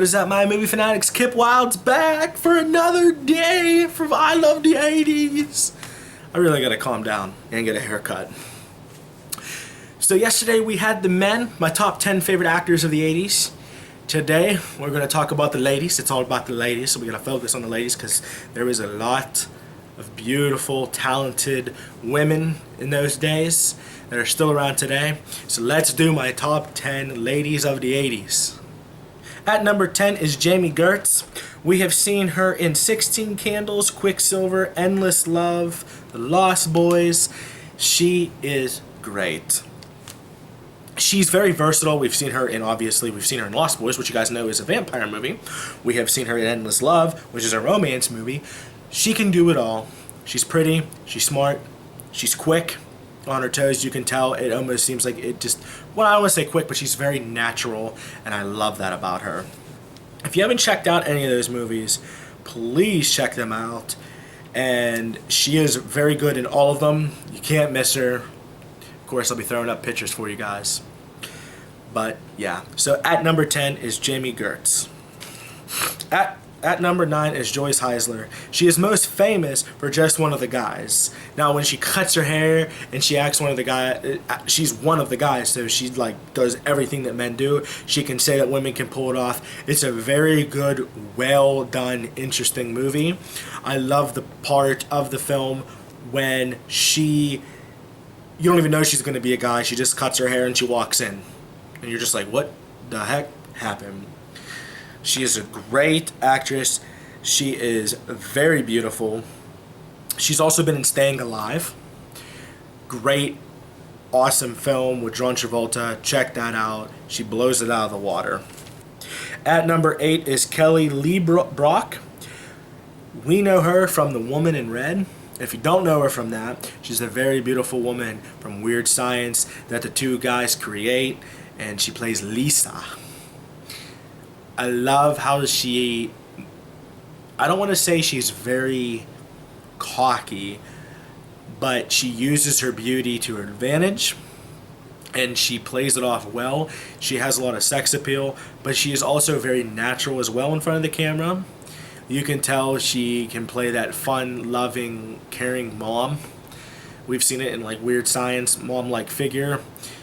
is up, my movie fanatics? Kip Wilde's back for another day from I Love the 80s. I really gotta calm down and get a haircut. So yesterday we had the men, my top 10 favorite actors of the 80s. Today we're gonna talk about the ladies. It's all about the ladies, so we're gonna focus on the ladies because there is a lot of beautiful, talented women in those days that are still around today. So let's do my top 10 ladies of the 80s. At number 10 is Jami Gertz. We have seen her in 16 Candles, Quicksilver, Endless Love, The Lost Boys. She is great. She's very versatile. We've seen her in Lost Boys, which you guys know is a vampire movie. We have seen her in Endless Love, which is a romance movie. She can do it all. She's pretty, she's smart, she's quick on her toes. You can tell it almost seems like it just, well, I don't want to say quick, but she's very natural, and I love that about her. If you haven't checked out any of those movies, please check them out. And she is very good in all of them. You can't miss her. Of course, I'll be throwing up pictures for you guys. But yeah, so at number 10 is Jami Gertz. At number 9 is Joyce Heisler. She is most famous for just one of the guys. Now, when she cuts her hair and she acts one of the guys, she's one of the guys, so she does everything that men do. She can say that women can pull it off. It's a very good, well done, interesting movie. I love the part of the film when you don't even know she's going to be a guy. She just cuts her hair and she walks in. And you're just like, what the heck happened? She is a great actress. She is very beautiful. She's also been in Staying Alive. Great, awesome film with John Travolta. Check that out. She blows it out of the water. At number 8 is Kelly LeBrock. We know her from The Woman in Red. If you don't know her from that, she's a very beautiful woman from Weird Science that the two guys create, and she plays Lisa. I love how I don't want to say she's very cocky, but she uses her beauty to her advantage, and she plays it off well. She has a lot of sex appeal, but she is also very natural as well in front of the camera. You can tell she can play that fun, loving, caring mom. We've seen it in Weird Science, mom-like figure.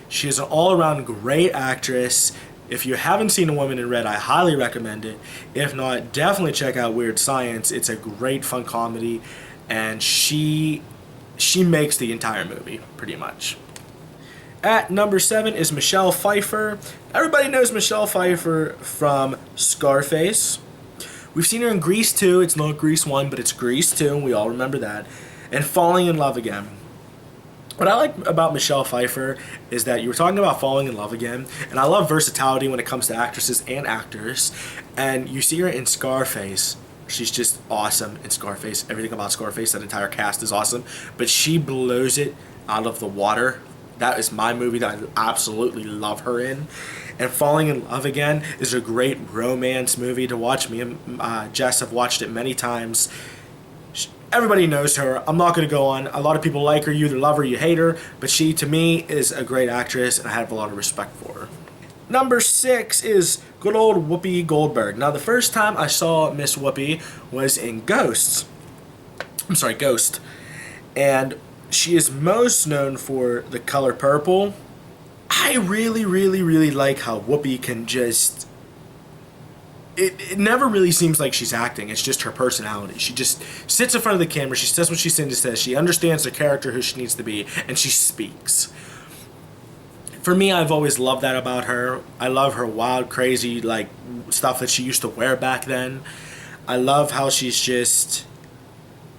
She is an all-around great actress. If you haven't seen A Woman in Red, I highly recommend it. If not, definitely check out Weird Science. It's a great, fun comedy, and she makes the entire movie, pretty much. At number 7 is Michelle Pfeiffer. Everybody knows Michelle Pfeiffer from Scarface. We've seen her in Grease 2. It's not Grease 1, but it's Grease 2. We all remember that. And Falling in Love Again. What I like about Michelle Pfeiffer is that you were talking about falling in love again, and I love versatility when it comes to actresses and actors, and you see her in Scarface. She's just awesome in Scarface. Everything about Scarface, that entire cast is awesome, but she blows it out of the water. That is my movie that I absolutely love her in. And Falling in Love Again is a great romance movie to watch. Me and Jess have watched it many times. Everybody knows her. I'm not going to go on. A lot of people like her. You either love her or you hate her. But she, to me, is a great actress, and I have a lot of respect for her. Number 6 is good old Whoopi Goldberg. Now, the first time I saw Miss Whoopi was in Ghost. And she is most known for The Color Purple. I really, really, really like how Whoopi can just... It never really seems like she's acting. It's just her personality. She just sits in front of the camera. She says what she says. She understands the character who she needs to be, and she speaks. For me, I've always loved that about her. I love her wild, crazy, stuff that she used to wear back then. I love how she's just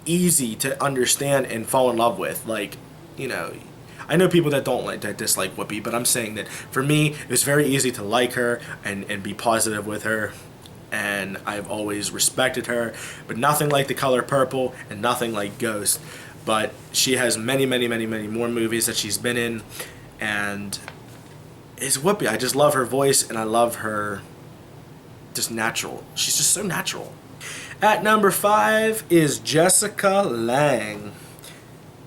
easy to understand and fall in love with. I know people that dislike Whoopi, but I'm saying that for me, it was very easy to like her and be positive with her. And I've always respected her, but nothing like The Color Purple and nothing like Ghost. But she has many, many, many, many more movies that she's been in, and it's Whoopi. I just love her voice, and I love her just natural. She's just so natural. At number 5 is Jessica Lange.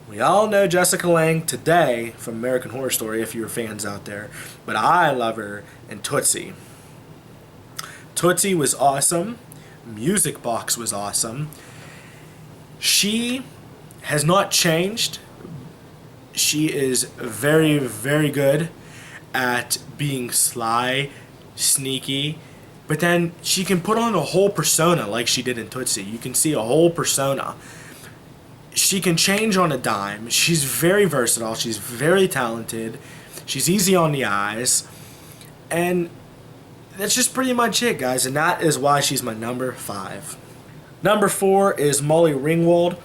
We all know Jessica Lange today from American Horror Story, if you're fans out there, but I love her in Tootsie. Tootsie was awesome. Music Box was awesome. She has not changed. She is very, very good at being sly, sneaky, but then she can put on a whole persona like she did in Tootsie. You can see a whole persona. She can change on a dime. She's very versatile. She's very talented. She's easy on the eyes. And that's just pretty much it, guys. And that is why she's my number 5. Number 4 is Molly Ringwald.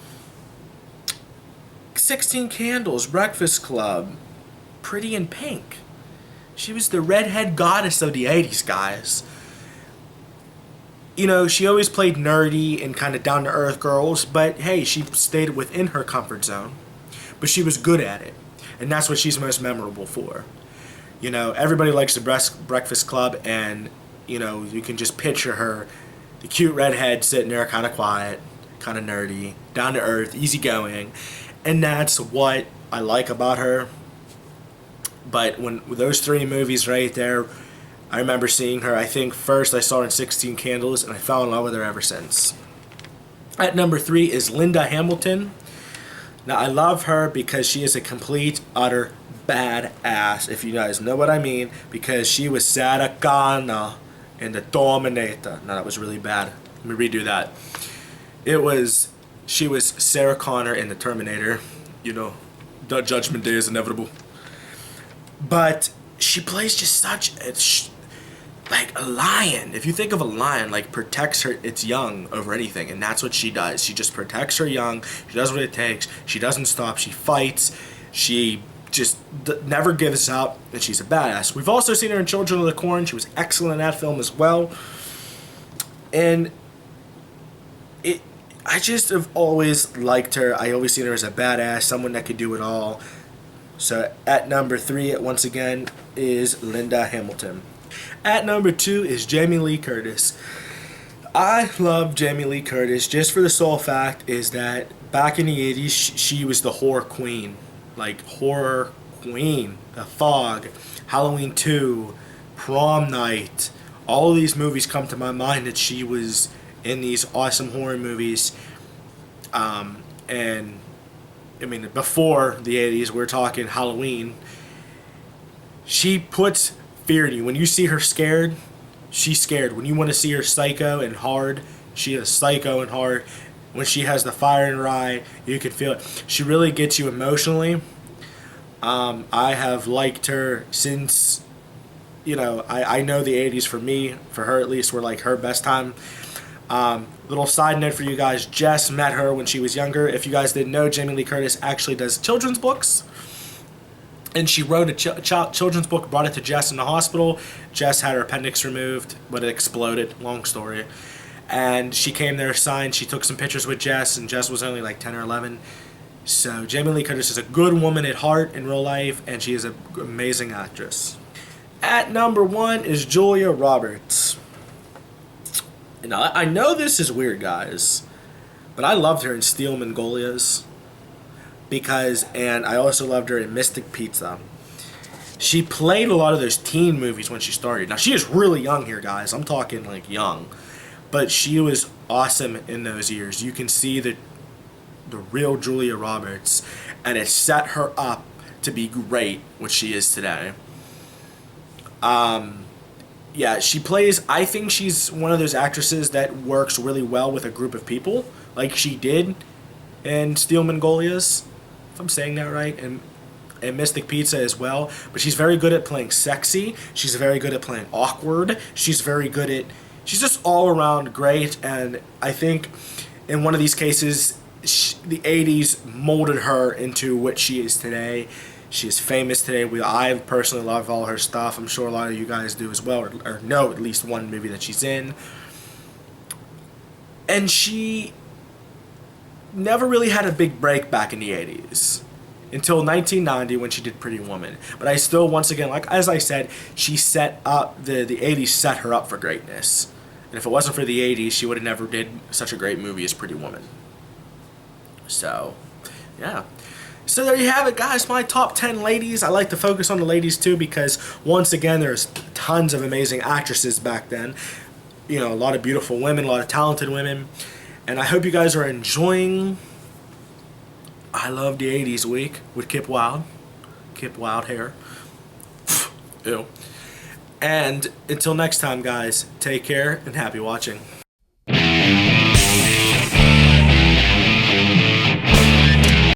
16 Candles, Breakfast Club, Pretty in Pink. She was the redhead goddess of the 80s, guys. You know, she always played nerdy and kind of down-to-earth girls, but hey, she stayed within her comfort zone. But she was good at it, and that's what she's most memorable for. You know, everybody likes the Breakfast Club, and, you know, you can just picture her, the cute redhead sitting there kind of quiet, kind of nerdy, down-to-earth, easygoing, and that's what I like about her. But when with those 3 movies right there, I remember seeing her. I think first I saw her in 16 Candles, and I fell in love with her ever since. At number 3 is Linda Hamilton. Now, I love her because she is a complete, utter badass, if you guys know what I mean, because she was Sarah Connor in The Terminator. No, that was really bad. Let me redo that. She was Sarah Connor in The Terminator. You know, the Judgment Day is inevitable. But she plays just such like a lion. If you think of a lion, like, protects its young over anything, and that's what she does. She just protects her young. She does what it takes. She doesn't stop. She fights. She just never gives up, and she's a badass. We've also seen her in Children of the Corn. She was excellent in that film as well. And I just have always liked her. I always seen her as a badass, someone that could do it all. So at number 3, once again, is Linda Hamilton. At number 2 is Jamie Lee Curtis. I love Jamie Lee Curtis just for the sole fact is that back in the 80s, she was the horror queen. Like, horror queen. The Fog, Halloween 2, Prom Night. All of these movies come to my mind that she was in these awesome horror movies. And I mean, before the 80s, we're talking Halloween. She puts fear in you. When you see her scared, she's scared. When you want to see her psycho and hard, she is psycho and hard. When she has the fire in her eye, you can feel it. She really gets you emotionally. I have liked her since, you know, I know the 80s for me, for her at least, were like her best time. Little side note for you guys, Jess met her when she was younger. If you guys didn't know, Jamie Lee Curtis actually does children's books. And she wrote a children's book, brought it to Jess in the hospital. Jess had her appendix removed, but it exploded. Long story. And she came there, signed. She took some pictures with Jess, and Jess was only like 10 or 11. So Jamie Lee Curtis is a good woman at heart in real life, and she is an amazing actress. At number 1 is Julia Roberts. And I know this is weird, guys, but I loved her in Steel Magnolias. And I also loved her in Mystic Pizza. She played a lot of those teen movies when she started. Now, she is really young here, guys. I'm talking, like, young. But she was awesome in those years. You can see the real Julia Roberts. And it set her up to be great, what she is today. Yeah, she plays... I think she's one of those actresses that works really well with a group of people. Like she did in Steel Magnolias. If I'm saying that right, and Mystic Pizza as well. But she's very good at playing sexy. She's very good at playing awkward. She's very good at... She's just all around great, and I think in one of these cases, the 80s molded her into what she is today. She is famous today. I personally love all her stuff. I'm sure a lot of you guys do as well, or know at least one movie that she's in. And she never really had a big break back in the 80s until 1990 when she did Pretty Woman. But I still, once again, like as I said, she set up, the 80s set her up for greatness. And if it wasn't for the 80s, she would have never did such a great movie as Pretty Woman. So, yeah. So there you have it, guys, my top 10 ladies. I like to focus on the ladies too because, once again, there's tons of amazing actresses back then. you know, a lot of beautiful women, a lot of talented women. And I hope you guys are enjoying I Love the 80s week with Kip Wild. Kip Wild hair. Ew. And until next time, guys, take care and happy watching.